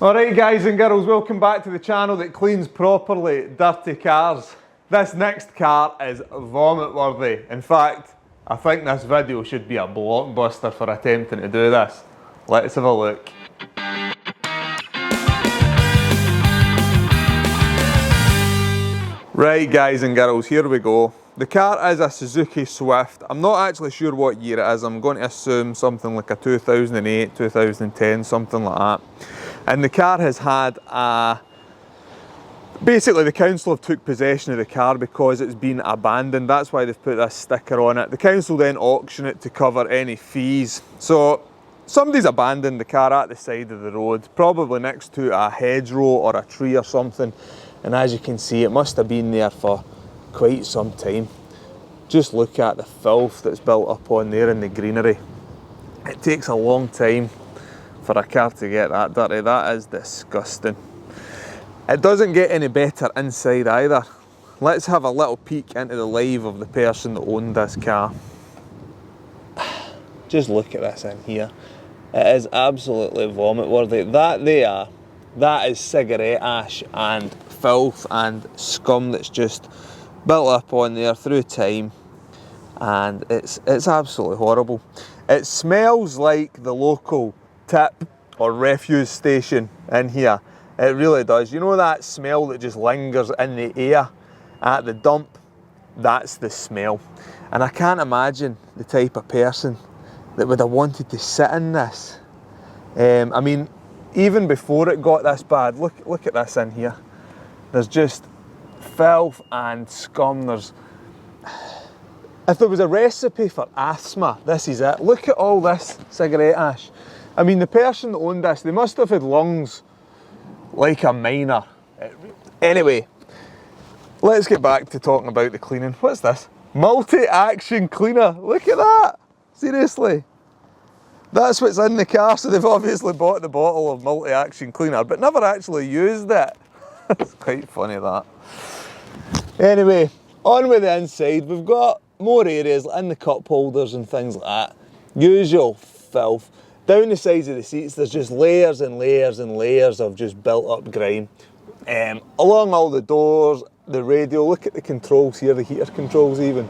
Alright guys and girls, welcome back to the channel that cleans properly dirty cars. This next car is vomit worthy. In fact, I think this video should be a blockbuster for attempting to do this. Let's have a look. Right guys and girls, here we go. The car is a Suzuki Swift. I'm not actually sure what year it is. I'm going to assume something like a 2008, 2010, something like that. And the car has had basically the council have took possession of the car because it's been abandoned. That's why they've put this sticker on it. The council then auction it to cover any fees. So somebody's abandoned the car at the side of the road, probably next to a hedgerow or a tree or something. And as you can see, it must have been there for quite some time. Just look at the filth that's built up on there in the greenery. It takes a long time for a car to get that dirty. That is disgusting. It doesn't get any better inside either. Let's have a little peek into the life of the person that owned this car. Just look at this in here. It is absolutely vomit worthy. That is cigarette ash and filth and scum that's just built up on there through time, and it's absolutely horrible. It smells like the local tip or refuse station in here. It really does. You know that smell that just lingers in the air at the dump? That's the smell. And I can't imagine the type of person that would have wanted to sit in this. I mean, even before it got this bad, look at this in here. There's just filth and scum. If there was a recipe for asthma, this is it. Look at all this cigarette ash. I mean, the person that owned this, they must have had lungs like a miner. Anyway, let's get back to talking about the cleaning. What's this? Multi-action cleaner. Look at that. Seriously. That's what's in the car, so they've obviously bought the bottle of multi-action cleaner, but never actually used it. It's quite funny, that. Anyway, on with the inside. We've got more areas in the cup holders and things like that. Usual filth. Down the sides of the seats, there's just layers and layers and layers of just built up grime. Along all the doors, the radio, look at the controls here, the heater controls even.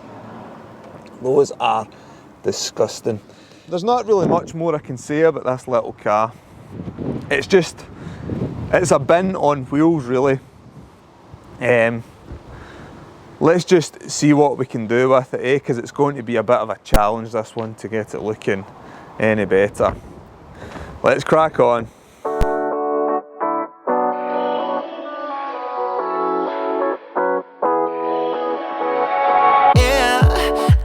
Those are disgusting. There's not really much more I can say about this little car. It's a bin on wheels really. Let's just see what we can do with it, because it's going to be a bit of a challenge, this one, to get it looking any better. Let's crack on. Yeah,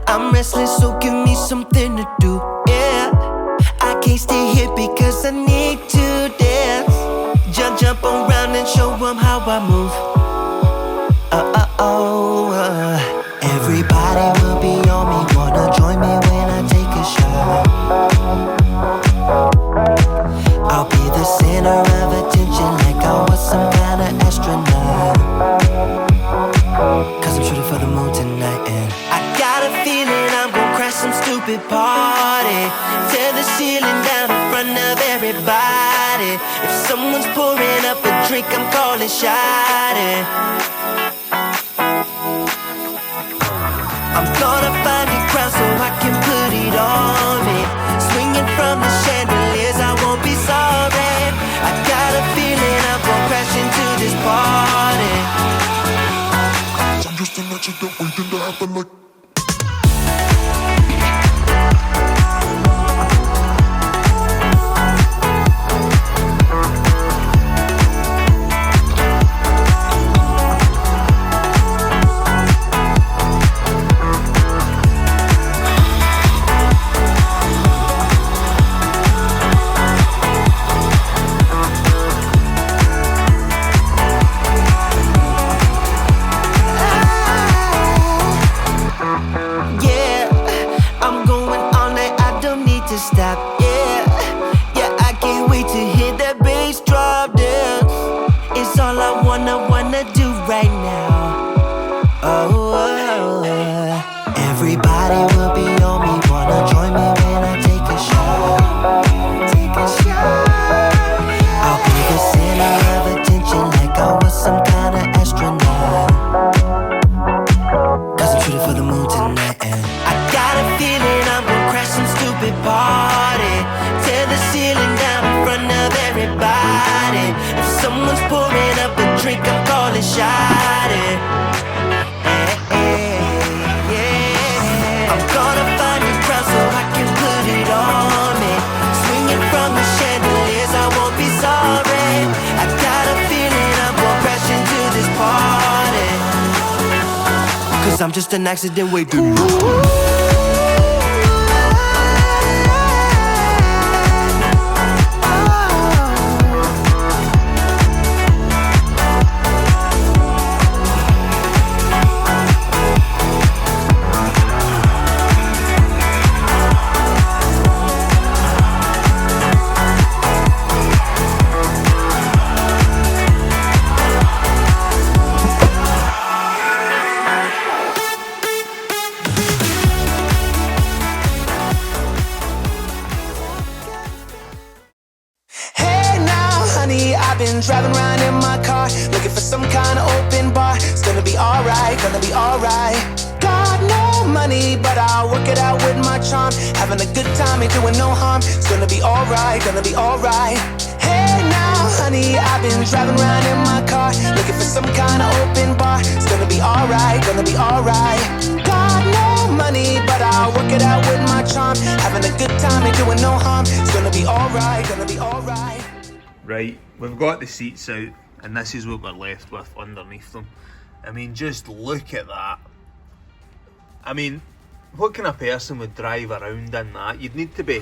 I'm restless, so give me something to do. Yeah, I can't stay here because I need to dance. Jump around and show them how I move. Everybody will be on me, wanna join me when I take a shot. I'll be the center of attention like I was some kind of astronaut. Cause I'm shooting for the moon tonight, and I got a feeling I'm gonna crash some stupid party. Tear the ceiling down in front of everybody. If someone's pouring up a drink, I'm calling shawty. I'm gonna find a crowd so I can put it on me. Swinging from the chandeliers, I won't be sorry. I got a feeling I'm gonna crash into this party. I'm just a noche that waiting to happen like. If someone's pouring up a drink, I'm calling shawty. I'm gonna find a crown so I can put it on me. Swinging from the chandeliers, I won't be sorry. I got a feeling I'm gonna crash into this party. Cause I'm just an accident waiting. Driving around in my car, looking for some kind of open bar. It's gonna be alright, gonna be alright. Got no money, but I'll work it out with my charm. Having a good time, ain't doing no harm. It's gonna be alright, gonna be alright. Hey now, honey, I've been driving around in my car, looking for some kind of open bar. It's gonna be alright, gonna be alright. Got no money, but I'll work it out with my charm. Having a good time, ain't doing no harm. It's gonna be alright, gonna be alright. Right, we've got the seats out, and this is what we're left with underneath them. I mean, just look at that. I mean, what kind of person would drive around in that? You'd need to be,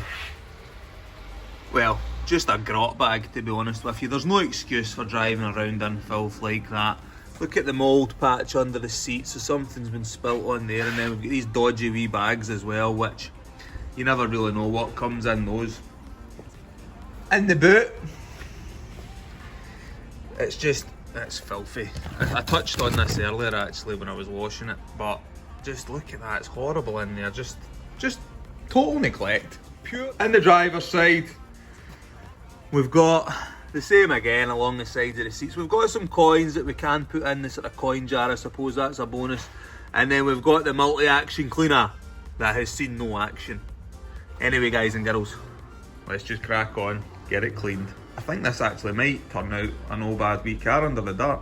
well, just a grot bag, to be honest with you. There's no excuse for driving around in filth like that. Look at the mould patch under the seat, so something's been spilt on there, and then we've got these dodgy wee bags as well, which you never really know what comes in those. In the boot, it's filthy. I touched on this earlier actually when I was washing it, but just look at that, it's horrible in there. Just total neglect. Pure. In the driver's side, we've got the same again along the sides of the seats. We've got some coins that we can put in the sort of coin jar, I suppose that's a bonus. And then we've got the multi-action cleaner that has seen no action. Anyway, guys and girls, let's just crack on, get it cleaned. I think this actually might turn out a no bad wee car under the dirt.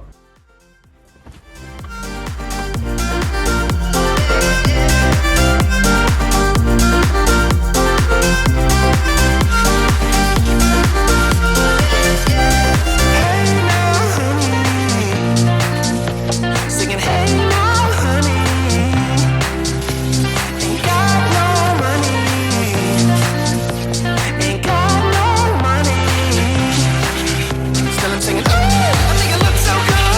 Singing, oh, I think it looks so good.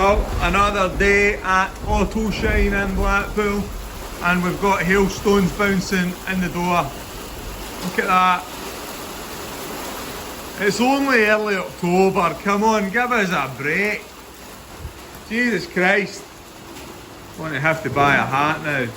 Well, another day at Auto Shine in Blackpool, and we've got hailstones bouncing in the door. Look at that. It's only early October, come on, give us a break. Jesus Christ. I'm going to have to buy a hat now.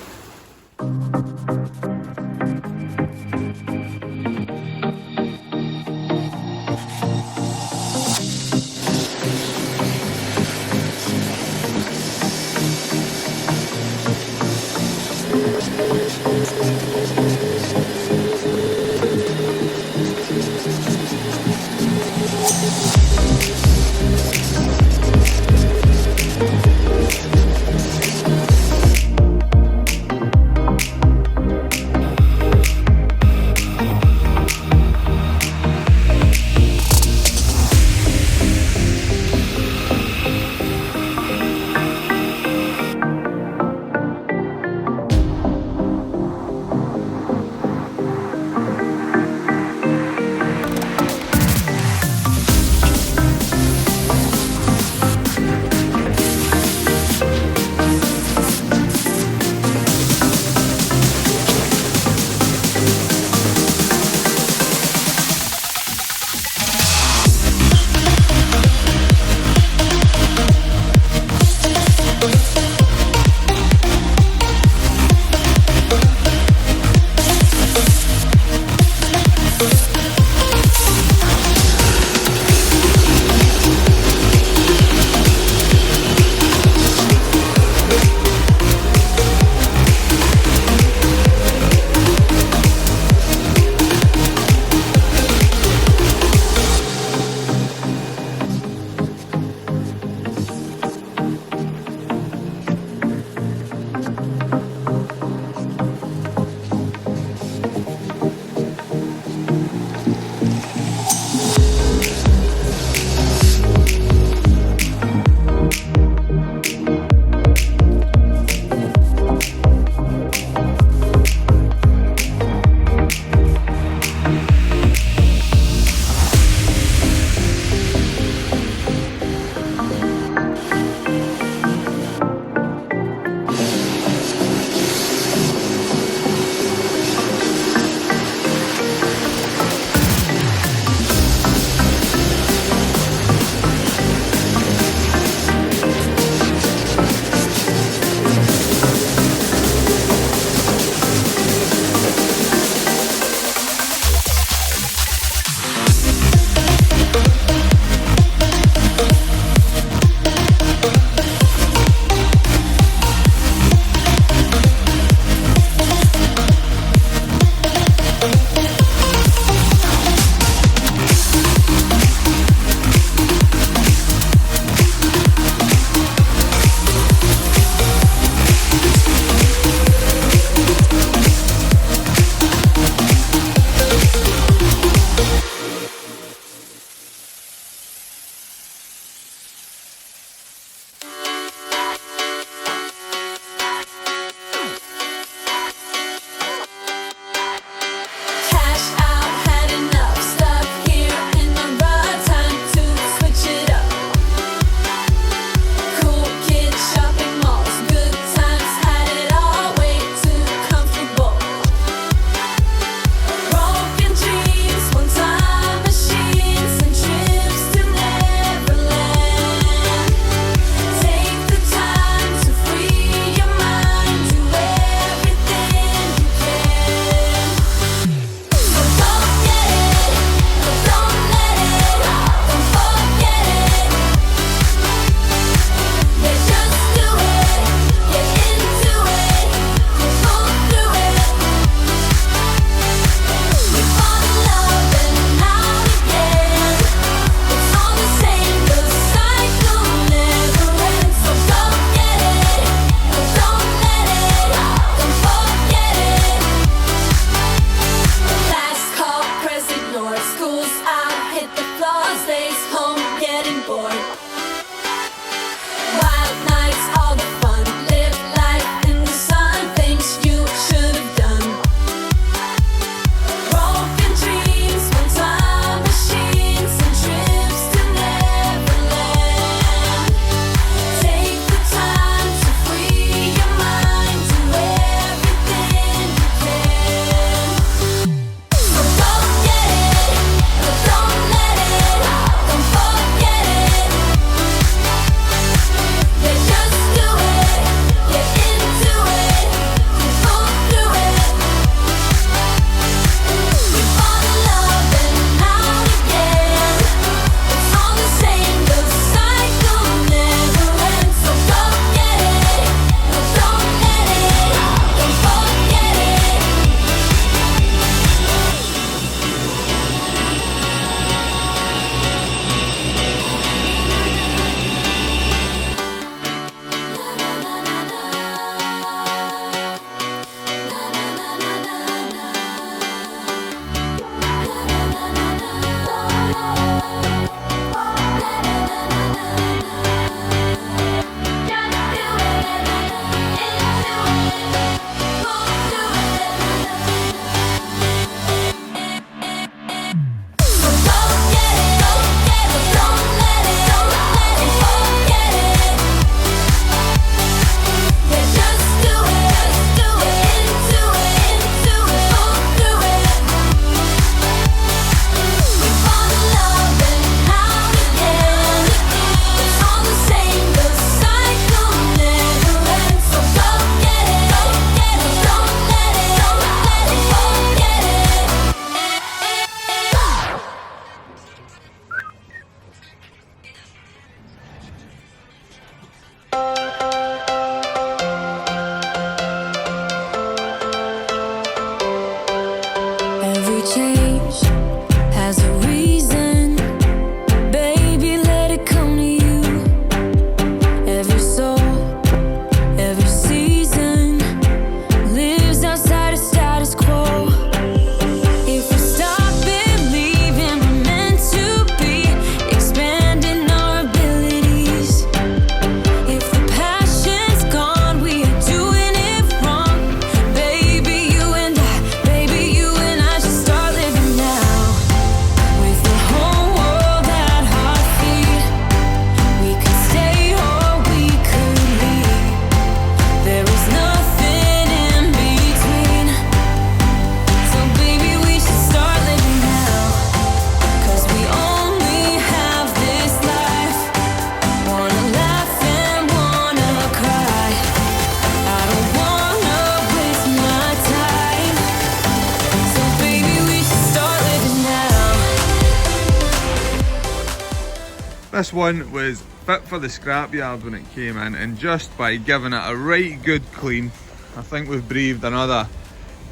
This one was fit for the scrapyard when it came in, and just by giving it a right good clean, I think we've breathed another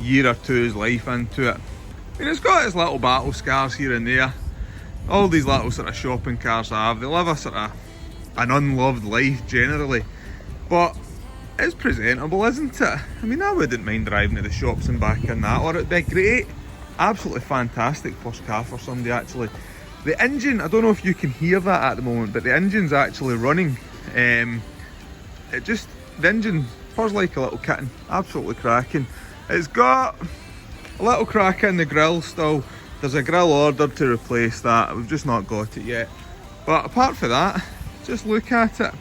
year or two's life into it. I mean, it's got its little battle scars here and there. All these little sort of shopping cars have, they live a sort of an unloved life generally, but it's presentable, isn't it? I mean, I wouldn't mind driving to the shops and back in that, or it'd be great, absolutely fantastic first car for somebody actually. The engine, I don't know if you can hear that at the moment, but the engine's actually running. The engine purrs like a little kitten, absolutely cracking. It's got a little crack in the grille still. There's a grille ordered to replace that, we've just not got it yet. But apart from that, just look at it.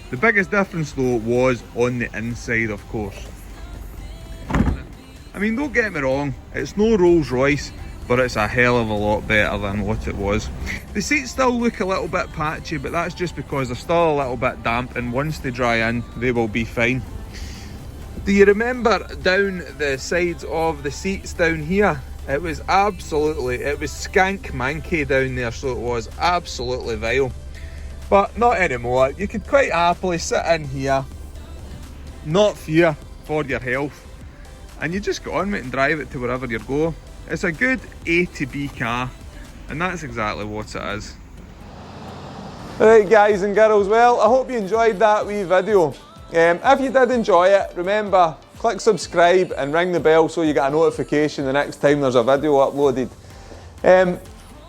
The biggest difference though was on the inside, of course. I mean, don't get me wrong, it's no Rolls Royce, but it's a hell of a lot better than what it was. The seats still look a little bit patchy, but that's just because they're still a little bit damp, and once they dry in, they will be fine. Do you remember down the sides of the seats down here? It was skank manky down there, so it was absolutely vile. But not anymore. You could quite happily sit in here, not fear for your health, and you just go on with it and drive it to wherever you're going. It's a good A to B car, and that's exactly what it is. Alright guys and girls, well, I hope you enjoyed that wee video. If you did enjoy it, remember, click subscribe and ring the bell so you get a notification the next time there's a video uploaded.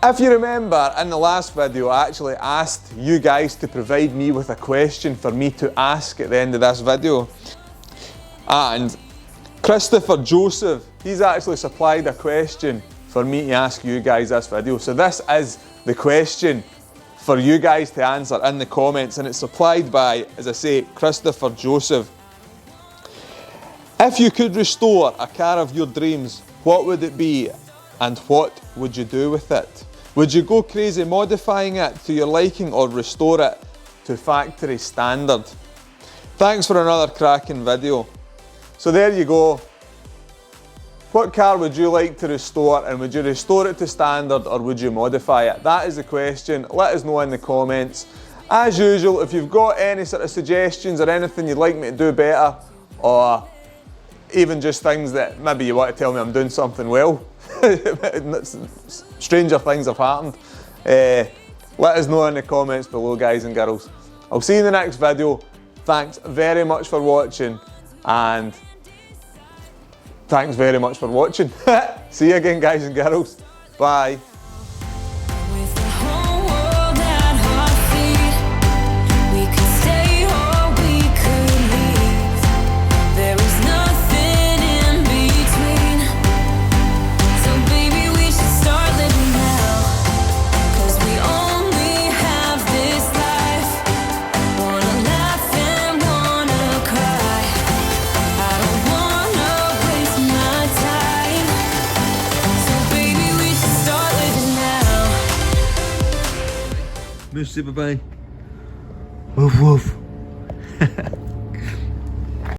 If you remember, in the last video I actually asked you guys to provide me with a question for me to ask at the end of this video. And Christopher Joseph, he's actually supplied a question for me to ask you guys this video. So this is the question for you guys to answer in the comments, and it's supplied by, as I say, Christopher Joseph. If you could restore a car of your dreams, what would it be and what would you do with it? Would you go crazy modifying it to your liking or restore it to factory standard? Thanks for another cracking video. So there you go. What car would you like to restore, and would you restore it to standard or would you modify it? That is the question. Let us know in the comments. As usual, if you've got any sort of suggestions or anything you'd like me to do better, or even just things that maybe you want to tell me I'm doing something well, stranger things have happened, let us know in the comments below, guys and girls. I'll see you in the next video. Thanks very much for watching, and thanks very much for watching. See you again, guys and girls. Bye. Say bye-bye. Woof woof.